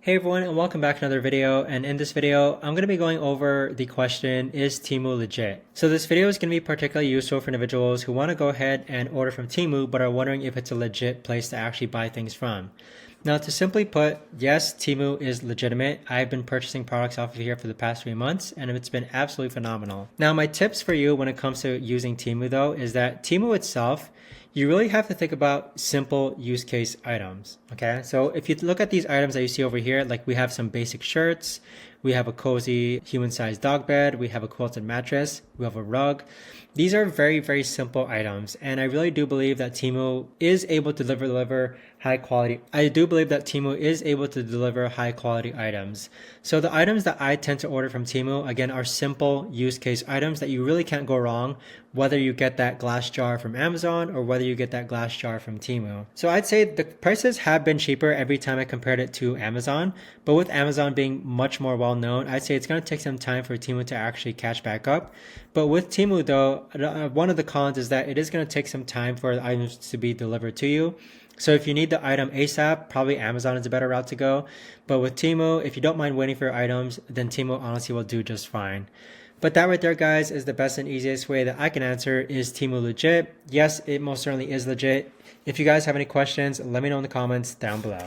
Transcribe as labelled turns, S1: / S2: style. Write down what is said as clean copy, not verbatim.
S1: Hey everyone, and welcome back to another video. And in this video, I'm going to be going over the question, is Temu legit? So this video is going to be particularly useful for individuals who want to go ahead and order from Temu, but are wondering if it's a legit place to actually buy things from. Now, to simply put, yes, Temu is legitimate. I've been purchasing products off of here for the past 3 months, and it's been absolutely phenomenal. Now, my tips for you when it comes to using Temu though, is that Temu itself, you really have to think about simple use case items, okay? So if you look at these items that you see over here, like we have some basic shirts, we have a cozy human-sized dog bed, we have a quilted mattress, we have a rug. These are very, very simple items, and I really do believe that Temu is able to deliver high quality. I do believe that Temu is able to deliver high quality items. So the items that I tend to order from Temu, again, are simple use case items that you really can't go wrong, whether you get that glass jar from Amazon or whether you get that glass jar from Temu. So I'd say the prices have been cheaper every time I compared it to Amazon, but with Amazon being much more well known, I'd say it's going to take some time for Temu to actually catch back up. But with Temu though, one of the cons is that it is going to take some time for the items to be delivered to you. So if you need the item ASAP, probably Amazon is a better route to go. But with Temu, if you don't mind waiting for your items, then Temu honestly will do just fine. But that right there, guys, is the best and easiest way that I can answer, is Temu legit? Yes, it most certainly is legit. If you guys have any questions, let me know in the comments down below.